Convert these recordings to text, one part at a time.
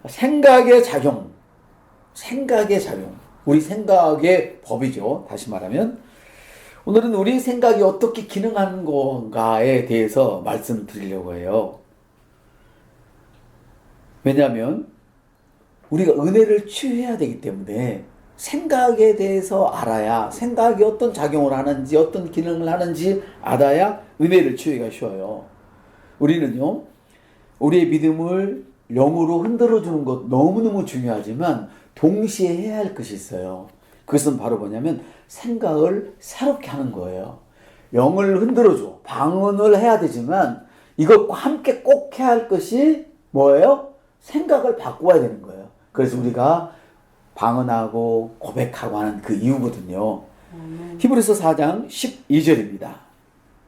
생각의 작용, 생각의 작용. 우리 생각의 법이죠. 다시 말하면 오늘은 우리 생각이 어떻게 기능하는 건가에 대해서 말씀드리려고 해요. 왜냐하면 우리가 은혜를 취해야 되기 때문에 생각에 대해서 알아야, 생각이 어떤 작용을 하는지 어떤 기능을 하는지 알아야 은혜를 취하기가 쉬워요. 우리는요, 우리의 믿음을 영으로 흔들어주는 것 너무너무 중요하지만 동시에 해야 할 것이 있어요. 그것은 바로 뭐냐면 생각을 새롭게 하는 거예요. 영을 흔들어줘, 방언을 해야 되지만 이것과 함께 꼭 해야 할 것이 뭐예요? 생각을 바꿔야 되는 거예요. 그래서 우리가 방언하고 고백하고 하는 그 이유거든요. 히브리서 4장 12절입니다.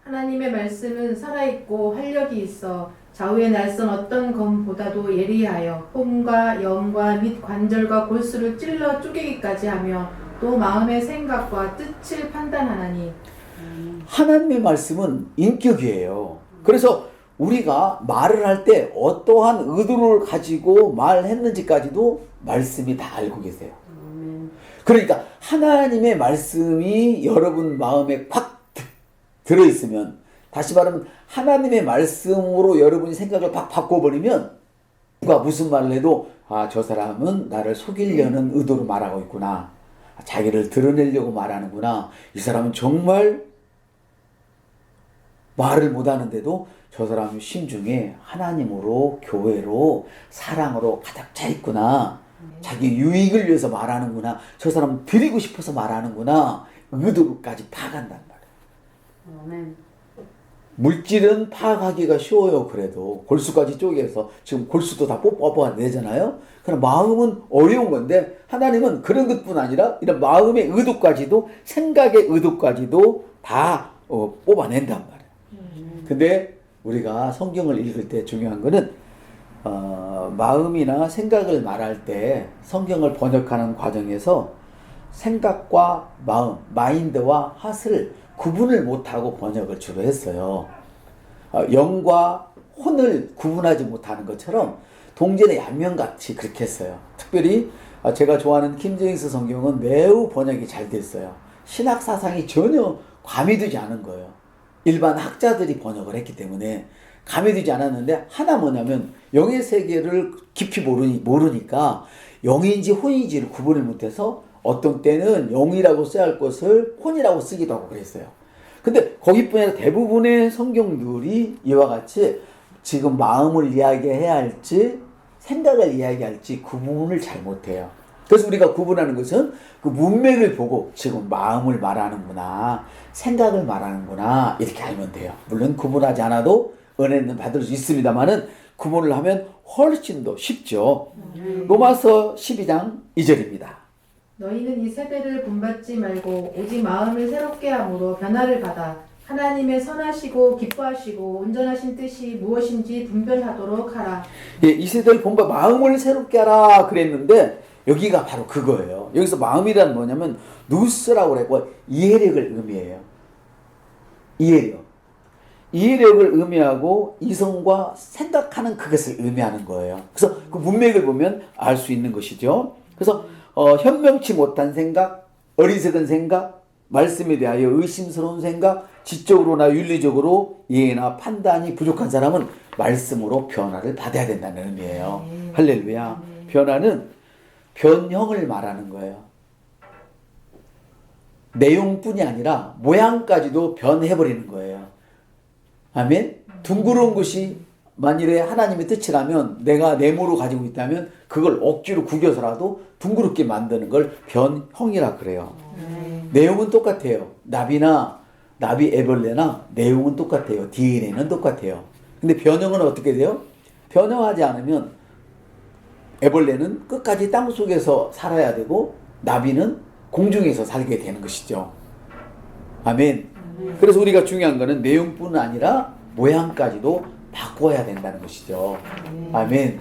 하나님의 말씀은 살아있고 활력이 있어 좌우의 날선 어떤 검보다도 예리하여 혼과 영과 및 관절과 골수를 찔러 쪼개기까지 하며 또 마음의 생각과 뜻을 판단하나니. 하나님의 말씀은 인격이에요. 그래서 우리가 말을 할 때 어떠한 의도를 가지고 말했는지까지도 말씀이 다 알고 계세요. 그러니까 하나님의 말씀이 여러분 마음에 팍 들어있으면, 다시 말하면 하나님의 말씀으로 여러분이 생각을 팍 바꿔버리면 누가 무슨 말을 해도 저 사람은 나를 속이려는 의도로 말하고 있구나, 자기를 드러내려고 말하는구나, 이 사람은 정말 말을 못하는데도 저 사람이 심중에 하나님으로, 교회로, 사랑으로 가득 차 있구나, 자기 유익을 위해서 말하는구나, 저 사람 드리고 싶어서 말하는구나, 의도까지 파악한단 말이에요. 아멘. 물질은 파악하기가 쉬워요. 그래도 골수까지 쪼개서 지금 골수도 다 뽑아내잖아요. 그럼 마음은 어려운 건데 하나님은 그런 것뿐 아니라 이런 마음의 의도까지도, 생각의 의도까지도 다 뽑아낸단 말이에요. 근데 우리가 성경을 읽을 때 중요한 거는 마음이나 생각을 말할 때 성경을 번역하는 과정에서 생각과 마음, 마인드와 핫을 구분을 못하고 번역을 주로 했어요. 영과 혼을 구분하지 못하는 것처럼 동전의 양면같이 그렇게 했어요. 특별히 제가 좋아하는 킹제임스 성경은 매우 번역이 잘 됐어요. 신학 사상이 전혀 과미되지 않은 거예요. 일반 학자들이 번역을 했기 때문에 감이 않았는데, 하나 뭐냐면 영의 세계를 깊이 모르니까 영인지 혼인지를 구분을 못해서 어떤 때는 영이라고 써야 할 것을 혼이라고 쓰기도 하고 그랬어요. 근데 거기뿐 아니라 대부분의 성경들이 이와 같이 지금 마음을 이야기해야 할지 생각을 이야기할지 구분을 잘 못해요. 그래서 우리가 구분하는 것은 그 문맥을 보고 지금 마음을 말하는구나, 생각을 말하는구나, 이렇게 알면 돼요. 물론 구분하지 않아도 은혜는 받을 수 있습니다만은 구분을 하면 훨씬 더 쉽죠. 로마서 12장 2절입니다. 너희는 이 세대를 본받지 말고 오직 마음을 새롭게 함으로 변화를 받아 하나님의 선하시고 기뻐하시고 온전하신 뜻이 무엇인지 분별하도록 하라. 예, 이 세대를 본받, 마음을 새롭게 하라 그랬는데 여기가 바로 그거예요. 여기서 마음이란 뭐냐면 누스라고 그랬고 이해력을 의미해요. 이해력을 의미하고 이성과 생각하는 그것을 의미하는 거예요. 그래서 그 문맥을 보면 알 수 있는 것이죠. 그래서 현명치 못한 생각, 어리석은 생각, 말씀에 대하여 의심스러운 생각, 지적으로나 윤리적으로 이해나 판단이 부족한 사람은 말씀으로 변화를 받아야 된다는 의미예요. 할렐루야. 변화는 변형을 말하는 거예요. 내용뿐이 아니라 모양까지도 변해버리는 거예요. 아멘? 둥그러운 것이 만일에 하나님의 뜻이라면, 내가 네모로 가지고 있다면 그걸 억지로 구겨서라도 둥그렇게 만드는 걸 변형이라 그래요. 내용은 똑같아요. 나비 애벌레나 내용은 똑같아요. DNA는 똑같아요. 근데 변형은 어떻게 돼요? 변형하지 않으면 애벌레는 끝까지 땅속에서 살아야 되고 나비는 공중에서 살게 되는 것이죠. 아멘. 그래서 우리가 중요한 거는 내용뿐 아니라 모양까지도 바꿔야 된다는 것이죠. 아멘.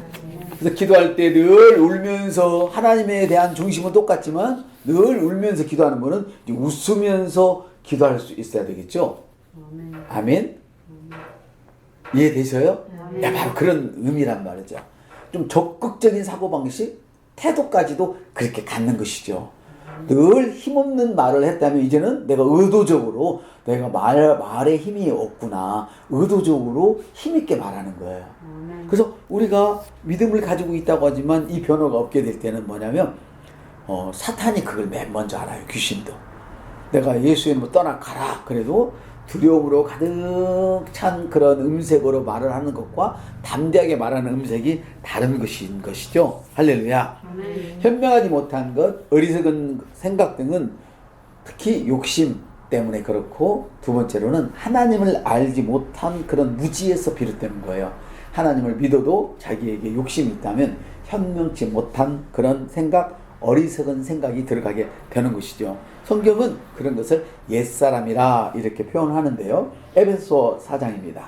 그래서 기도할 때 늘 울면서, 하나님에 대한 중심은 똑같지만 늘 울면서 기도하는 분은 웃으면서 기도할 수 있어야 되겠죠. 아멘. 이해되셔요? 야, 바로 그런 의미란 말이죠. 좀 적극적인 사고방식, 태도까지도 그렇게 갖는 것이죠. 늘 힘없는 말을 했다면 이제는 내가 의도적으로 내가 말에 힘이 없구나. 의도적으로 힘있게 말하는 거예요. 그래서 우리가 믿음을 가지고 있다고 하지만 이 변화가 없게 될 때는 뭐냐면 사탄이 그걸 맨 먼저 알아요. 귀신도. 내가 예수의 이름으로 떠나가라. 그래도 두려움으로 가득 찬 그런 음색으로 말을 하는 것과 담대하게 말하는 음색이 다른 것인 것이죠. 할렐루야. 현명하지 못한 것, 어리석은 생각 등은 특히 욕심 때문에 그렇고, 두 번째로는 하나님을 알지 못한 그런 무지에서 비롯되는 거예요. 하나님을 믿어도 자기에게 욕심이 있다면 현명치 못한 그런 생각, 어리석은 생각이 들어가게 되는 것이죠. 성경은 그런 것을 옛사람이라 이렇게 표현하는데요. 에베소 4장입니다.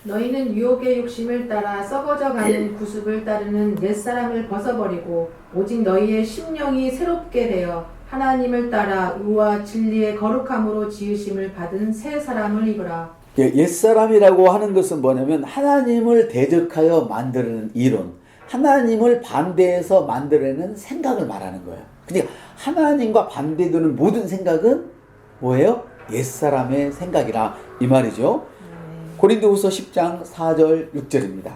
너희는 유혹의 욕심을 따라 썩어져가는 구습을 따르는 옛사람을 벗어버리고 오직 너희의 심령이 새롭게 되어 하나님을 따라 의와 진리의 거룩함으로 지으심을 받은 새 사람을 입으라. 옛사람이라고 하는 것은 뭐냐면 하나님을 대적하여 만드는 이론, 하나님을 반대해서 만들어내는 생각을 말하는 거예요. 그러니까 하나님과 반대되는 모든 생각은 뭐예요? 옛사람의 생각이라 이 말이죠. 고린도후서 10장 4절 6절입니다.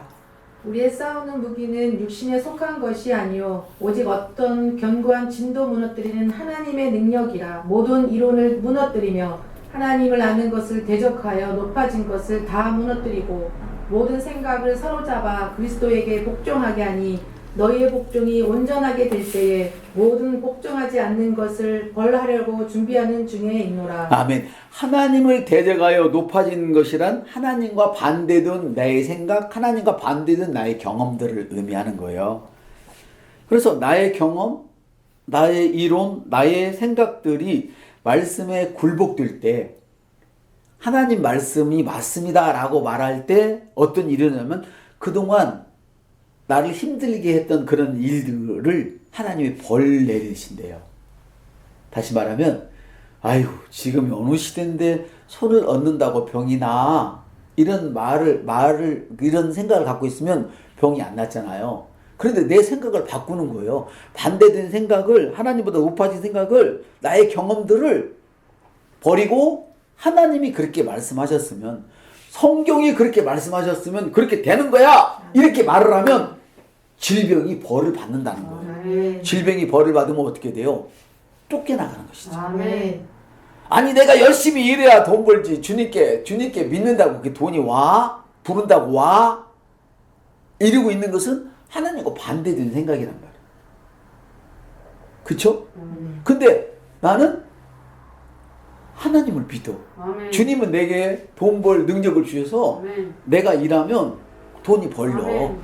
우리의 싸우는 무기는 육신에 속한 것이 아니요 오직 어떤 견고한 진도 무너뜨리는 하나님의 능력이라. 모든 이론을 무너뜨리며 하나님을 아는 것을 대적하여 높아진 것을 다 무너뜨리고 모든 생각을 사로잡아 그리스도에게 복종하게 하니 너희의 복종이 온전하게 될 때에 모든 복종하지 않는 것을 벌하려고 준비하는 중에 있노라. 아멘. 하나님을 대적하여 높아진 것이란 하나님과 반대된 나의 생각, 하나님과 반대된 나의 경험들을 의미하는 거예요. 그래서 나의 경험, 나의 이론, 나의 생각들이 말씀에 굴복될 때, 하나님 말씀이 맞습니다 라고 말할 때 어떤 일이 일어나면 그동안 나를 힘들게 했던 그런 일들을 하나님이 벌 내리신대요. 다시 말하면 아유 지금 어느 시대인데 손을 얻는다고 병이 나, 이런 말을 이런 생각을 갖고 있으면 병이 안 낫잖아요. 그런데 내 생각을 바꾸는 거예요. 반대된 생각을, 하나님보다 높아진 생각을, 나의 경험들을 버리고 하나님이 그렇게 말씀하셨으면, 성경이 그렇게 말씀하셨으면 그렇게 되는 거야 이렇게 말을 하면 질병이 벌을 받는다는 거예요. 아멘. 질병이 벌을 받으면 어떻게 돼요? 쫓겨나가는 것이죠. 아멘. 아니 내가 열심히 일해야 돈 벌지, 주님께 믿는다고 그 돈이 와? 부른다고 와? 이러고 있는 것은 하나님과 반대된 생각이란 말이에요. 그쵸? 근데 나는 하나님을 믿어. 아멘. 주님은 내게 돈 벌 능력을 주셔서 아멘. 내가 일하면 돈이 벌려. 아멘.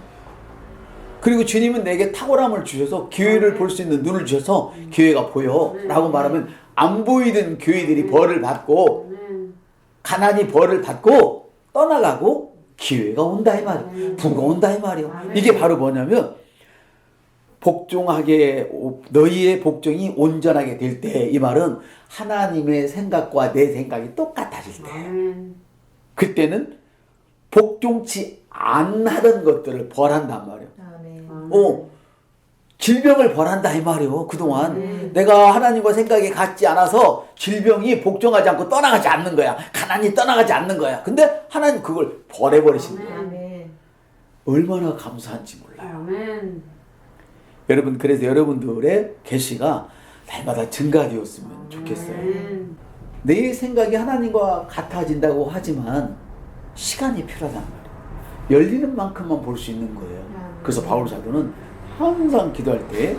그리고 주님은 내게 탁월함을 주셔서 기회를 볼 수 있는 눈을 주셔서 기회가 보여 라고 말하면 안 보이던 교회들이 벌을 받고 아멘. 가난이 벌을 받고 떠나가고 기회가 온다 이 말이에요. 부가 온다 이 말이에요. 이게 바로 뭐냐면 복종하게, 너희의 복종이 온전하게 될 때, 이 말은 하나님의 생각과 내 생각이 똑같아질 때, 아멘. 그때는 복종치 않하던 것들을 벌한단 말이에요. 아멘. 질병을 벌한다 이 말이에요. 그동안 내가 하나님과 생각이 같지 않아서 질병이 복종하지 않고 떠나가지 않는 거야. 가난이 떠나가지 않는 거야. 근데 하나님 그걸 벌해버리신 거야. 아멘. 얼마나 감사한지 몰라요. 아멘. 여러분, 그래서 여러분들의 계시가 날마다 증가되었으면 좋겠어요. 아멘. 내 생각이 하나님과 같아진다고 하지만 시간이 필요하단 말이에요. 열리는 만큼만 볼 수 있는 거예요. 그래서 바울 사도는 항상 기도할 때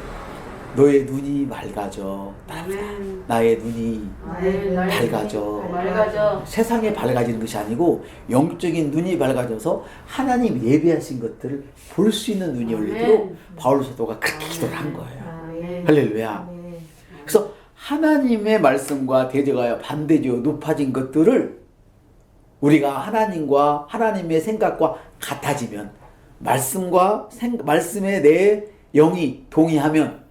너의 눈이 맑아져. 아멘. 나의 눈이 아멘. 밝아져. 밝아져. 세상에 밝아지는 것이 아니고 영적인 눈이 밝아져서 하나님 예비하신 것들을 볼 수 있는 눈이 열리도록 아멘. 바울 사도가 그렇게 기도를 한 거예요. 아멘. 할렐루야. 아멘. 그래서 하나님의 말씀과 대적하여 반대되어 높아진 것들을 우리가 하나님과 하나님의 생각과 같아지면, 말씀에 내 영이 동의하면,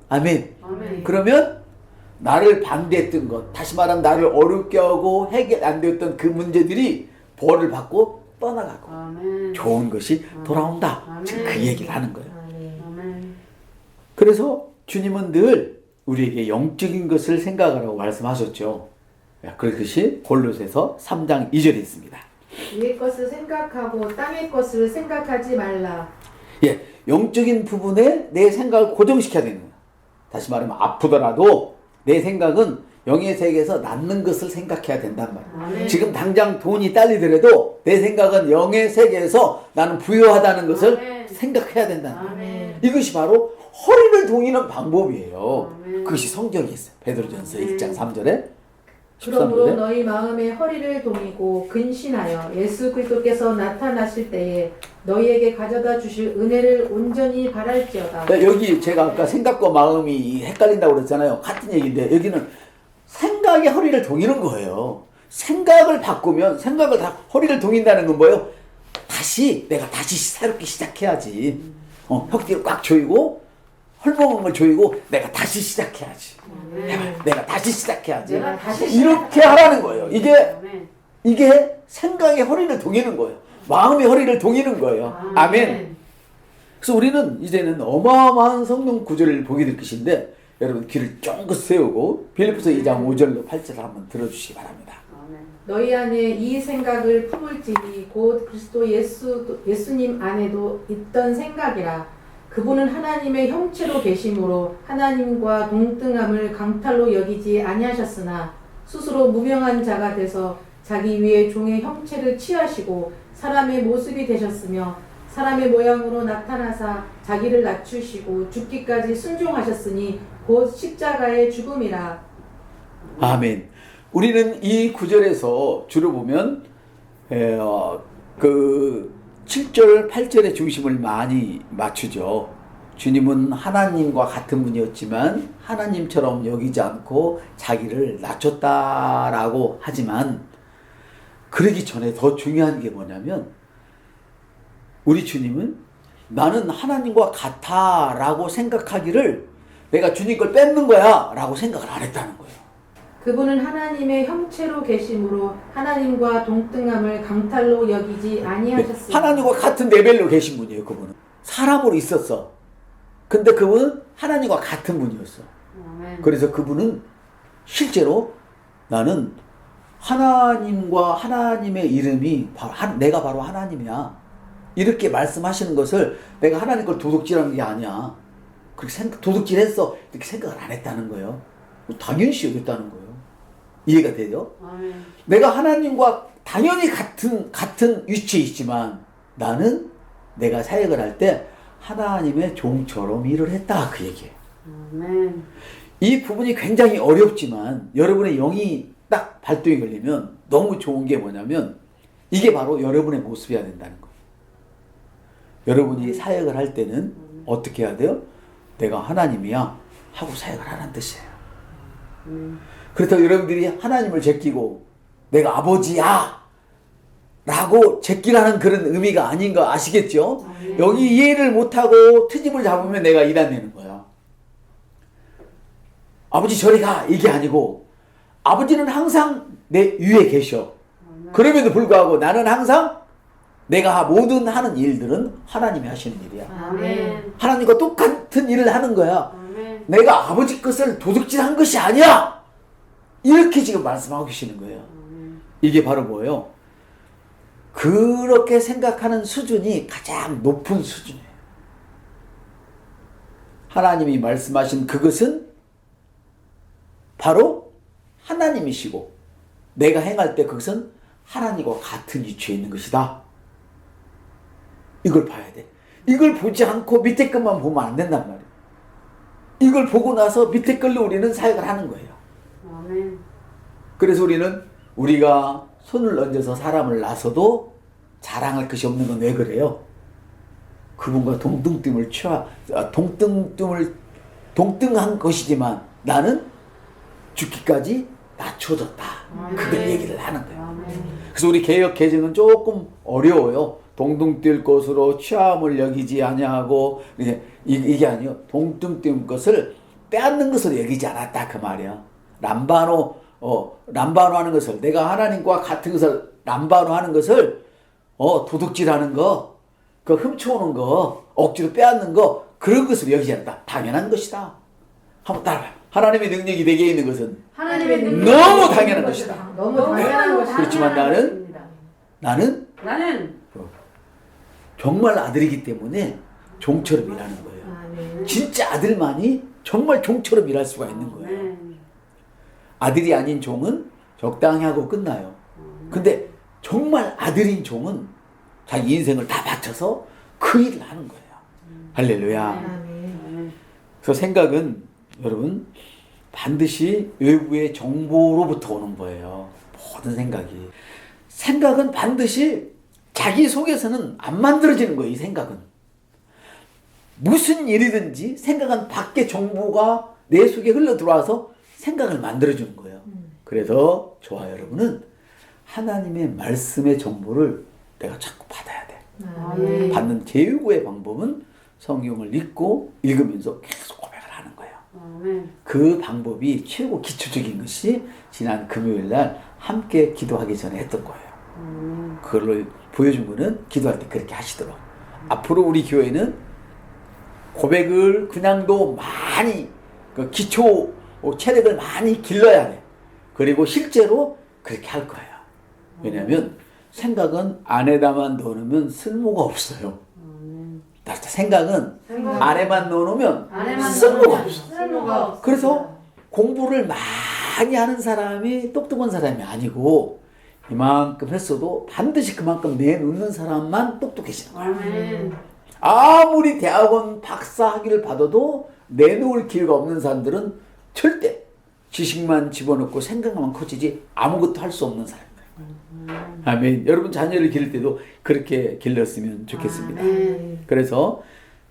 아멘. 아멘. 그러면 나를 반대했던 것, 다시 말하면 나를 어렵게 하고 해결 안 되었던 그 문제들이 벌을 받고 떠나가고 아멘. 좋은 것이 돌아온다. 아멘. 지금 그 얘기를 하는 거예요. 아멘. 그래서 주님은 늘 우리에게 영적인 것을 생각하라고 말씀하셨죠. 그것이 골로새서 3장 2절에 있습니다. 위의 것을 생각하고 땅의 것을 생각하지 말라. 예, 영적인 부분에 내 생각을 고정시켜야 되는 거예요. 다시 말하면 아프더라도 내 생각은 영의 세계에서 낫는 것을 생각해야 된단 말이에요. 아멘. 지금 당장 돈이 딸리더라도 내 생각은 영의 세계에서 나는 부유하다는 것을 아멘. 생각해야 된다는 거예요. 아멘. 이것이 바로 허리를 동이는 방법이에요. 아멘. 그것이 성경에 있어요. 베드로전서 아멘. 1장 3절에 그러므로 13절에 너희 마음에 허리를 동이고 근신하여 예수 그리스도께서 나타나실 때에 너희에게 가져다 주실 은혜를 온전히 바랄지어다. 여기 제가 아까 생각과 마음이 헷갈린다고 그랬잖아요. 같은 얘기인데 여기는 생각의 허리를 동이는 거예요. 생각을 바꾸면 생각을 다 허리를 동인다는 건 뭐예요? 내가 다시 새롭게 시작해야지. 혁기를 꽉 조이고 헐먹은 걸 조이고 내가 다시 시작해야지. 내가 다시 시작해야지. 내가 다시 이렇게 하라는 거예요. 아멘. 이게 생각의 허리를 동이는 거예요. 마음의 허리를 동이는 거예요. 아멘. 그래서 우리는 이제는 어마어마한 성경 구절을 보게 될 것인데 여러분 귀를 쫑긋 세우고 빌립보서 2장 5절로 8절을 한번 들어주시기 바랍니다. 아멘. 너희 안에 이 생각을 품을지니 곧 그리스도 예수님 안에도 있던 생각이라. 그분은 하나님의 형체로 계심으로 하나님과 동등함을 강탈로 여기지 아니하셨으나 스스로 무명한 자가 돼서 자기 위에 종의 형체를 취하시고 사람의 모습이 되셨으며 사람의 모양으로 나타나사 자기를 낮추시고 죽기까지 순종하셨으니 곧 십자가의 죽음이라. 아멘. 우리는 이 구절에서 주로 보면 그 7절, 8절의 중심을 많이 맞추죠. 주님은 하나님과 같은 분이었지만 하나님처럼 여기지 않고 자기를 낮췄다라고 하지만 그러기 전에 더 중요한 게 뭐냐면 우리 주님은 나는 하나님과 같아라고 생각하기를 내가 주님 걸 뺏는 거야 라고 생각을 안 했다는 거예요. 그분은 하나님의 형체로 계심으로 하나님과 동등함을 강탈로 여기지 아니하셨으나. 하나님과 같은 레벨로 계신 분이에요. 그분은 사람으로 있었어. 근데 그분은 하나님과 같은 분이었어. 아멘. 그래서 그분은 실제로 나는 하나님과 하나님의 이름이 내가 바로 하나님이야 이렇게 말씀하시는 것을 내가 하나님 걸 도둑질하는 게 아니야 그렇게 도둑질했어 이렇게 생각을 안 했다는 거예요. 당연시 여겼다는 거예요. 이해가 되죠? 아멘. 내가 하나님과 당연히 같은 위치에 있지만 나는 내가 사역을 할 때 하나님의 종처럼 일을 했다 그 얘기예요. 아멘. 이 부분이 굉장히 어렵지만 여러분의 영이 딱 발동이 걸리면 너무 좋은 게 뭐냐면 이게 바로 여러분의 모습이어야 된다는 거예요. 여러분이 사역을 할 때는 어떻게 해야 돼요? 내가 하나님이야 하고 사역을 하라는 뜻이에요. 그렇다고 여러분들이 하나님을 제끼고 내가 아버지야 라고 제끼라는 그런 의미가 아닌 거 아시겠죠? 여기 이해를 못하고 트집을 잡으면 내가 이단내는 거야. 아버지 저리 가 이게 아니고 아버지는 항상 내 위에 계셔. 그럼에도 불구하고 나는 항상 내가 모든 하는 일들은 하나님이 하시는 일이야. 아멘. 하나님과 똑같은 일을 하는 거야. 아멘. 내가 아버지 것을 도둑질한 것이 아니야. 이렇게 지금 말씀하고 계시는 거예요. 이게 바로 뭐예요? 그렇게 생각하는 수준이 가장 높은 수준이에요. 하나님이 말씀하신 그것은 바로 하나님이시고 내가 행할 때 그것은 하나님과 같은 위치에 있는 것이다. 이걸 봐야 돼. 이걸 보지 않고 밑에 것만 보면 안 된단 말이에요. 이걸 보고 나서 밑에 걸로 우리는 사역을 하는 거예요. 아멘. 그래서 우리가 손을 얹어서 사람을 낳아서도 자랑할 것이 없는 건 왜 그래요? 그분과 동등한 것이지만 나는 죽기까지 낮춰졌다. 그걸 얘기를 하는 거예요. 아멘. 그래서 우리 개역 개정은 조금 어려워요. 동등뛸 것으로 취함을 여기지 아니하고 이게 아니요. 동등뛸 것을 빼앗는 것으로 여기지 않았다 그 말이야. 람바노 하는 것을 내가 하나님과 같은 것을 람바노 하는 것을 도둑질하는 거, 그 훔쳐오는 거, 억지로 빼앗는 거, 그런 것으로 여기지 않다. 당연한 것이다. 한번 따라봐요. 하나님의 능력이 내게 있는 것은 하나님의 능력이 너무 있는 당연한 것이다. 것이다. 너무 당연한 것이다. 그렇지만 나는 나는 정말 아들이기 때문에 종처럼 일하는 거예요. 아멘. 진짜 아들만이 정말 종처럼 일할 수가 있는 거예요. 아멘. 아들이 아닌 종은 적당히 하고 끝나요. 근데 정말 아들인 종은 자기 인생을 다 바쳐서 그 일을 하는 거예요. 할렐루야. 아멘. 그래서 생각은 여러분 반드시 외부의 정보로부터 오는 거예요. 모든 생각이. 생각은 반드시 자기 속에서는 안 만들어지는 거예요. 이 생각은. 무슨 일이든지 생각은 밖에 정보가 내 속에 흘러 들어와서 생각을 만들어주는 거예요. 그래서 저와 여러분은 하나님의 말씀의 정보를 내가 자꾸 받아야 돼. 아멘. 받는 제일고의 방법은 성경을 읽고 읽으면서 계속 고백을 하는 거예요. 아멘. 그 방법이 최고 기초적인 것이 지난 금요일 날 함께 기도하기 전에 했던 거예요. 그걸 보여준 거는 기도할 때 그렇게 하시도록. 앞으로 우리 교회는 고백을 그냥도 많이 그 기초 체력을 많이 길러야 돼. 그리고 실제로 그렇게 할 거예요. 왜냐하면 생각은 안에다만 넣어놓으면 쓸모가 없어요. 생각은 안에만 넣어놓으면 안에만 쓸모가 넣어놓으면 없어. 쓸모가 없어. 그래서 공부를 많이 하는 사람이 똑똑한 사람이 아니고 이만큼 했어도 반드시 그만큼 내놓는 사람만 똑똑해지는 거예요. 아멘. 아무리 대학원 박사 학위를 받아도 내놓을 기회가 없는 사람들은 절대 지식만 집어넣고 생각만 커지지 아무것도 할 수 없는 사람들. 아멘. 여러분 자녀를 기를 때도 그렇게 길렀으면 좋겠습니다. 아멘. 그래서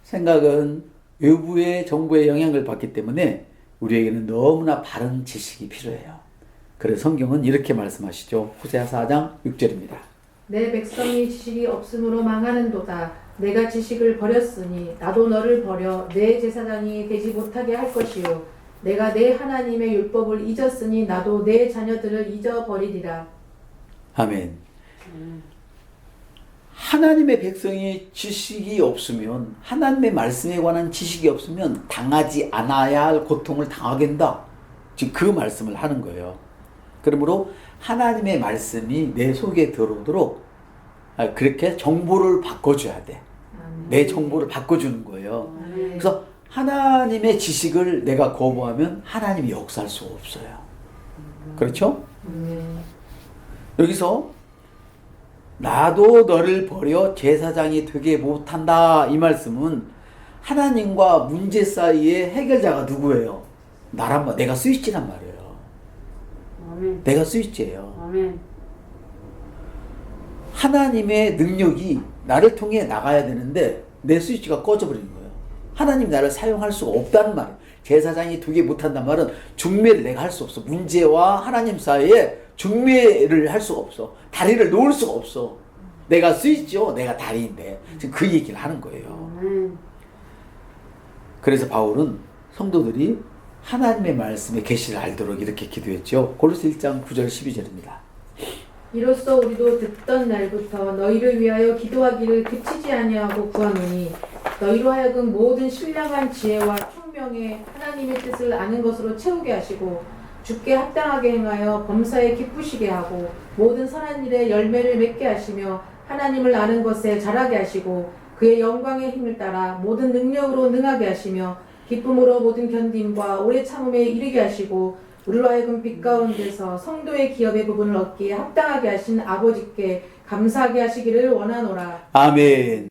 생각은 외부의 정보의 영향을 받기 때문에 우리에게는 너무나 바른 지식이 필요해요. 그래서 성경은 이렇게 말씀하시죠. 호세아 4장 6절입니다. 내 백성이 지식이 없으므로 망하는도다. 내가 지식을 버렸으니 나도 너를 버려 내 제사장이 되지 못하게 할 것이요. 내가 내 하나님의 율법을 잊었으니 나도 내 자녀들을 잊어버리리라. 아멘. 하나님의 백성이 지식이 없으면 하나님의 말씀에 관한 지식이 없으면 당하지 않아야 할 고통을 당하게 된다. 지금 그 말씀을 하는 거예요. 그러므로 하나님의 말씀이 내 속에 들어오도록 그렇게 정보를 바꿔줘야 돼. 내 정보를 바꿔주는 거예요. 그래서 하나님의 지식을 내가 거부하면 하나님이 역사할 수가 없어요. 그렇죠? 여기서 나도 너를 버려 제사장이 되게 못한다 이 말씀은 하나님과 문제 사이의 해결자가 누구예요? 나란 말, 내가 스위치란 말이에요. 아멘. 내가 스위치예요. 아멘. 하나님의 능력이 나를 통해 나가야 되는데 내 스위치가 꺼져버리는 거예요. 하나님 나를 사용할 수가 없다는 말이에요. 제사장이 되게 못한다는 말은 중매를 내가 할 수 없어. 문제와 하나님 사이에 중매를 할 수가 없어. 다리를 놓을 수가 없어. 내가 스위치요, 내가 다리인데 지금 그 얘기를 하는 거예요. 아멘. 그래서 바울은 성도들이 하나님의 말씀의 계시를 알도록 이렇게 기도했죠. 골로새 1장 9절 12절입니다. 이로써 우리도 듣던 날부터 너희를 위하여 기도하기를 그치지 아니하고 구하노니 너희로 하여금 모든 신령한 지혜와 총명에 하나님의 뜻을 아는 것으로 채우게 하시고 주께 합당하게 행하여 범사에 기쁘시게 하고 모든 선한 일에 열매를 맺게 하시며 하나님을 아는 것에 자라게 하시고 그의 영광의 힘을 따라 모든 능력으로 능하게 하시며 기쁨으로 모든 견딤과 오래 참음에 이르게 하시고 우리로 하여금 빛 가운데서 성도의 기업의 부분을 얻기에 합당하게 하신 아버지께 감사하게 하시기를 원하노라. 아멘.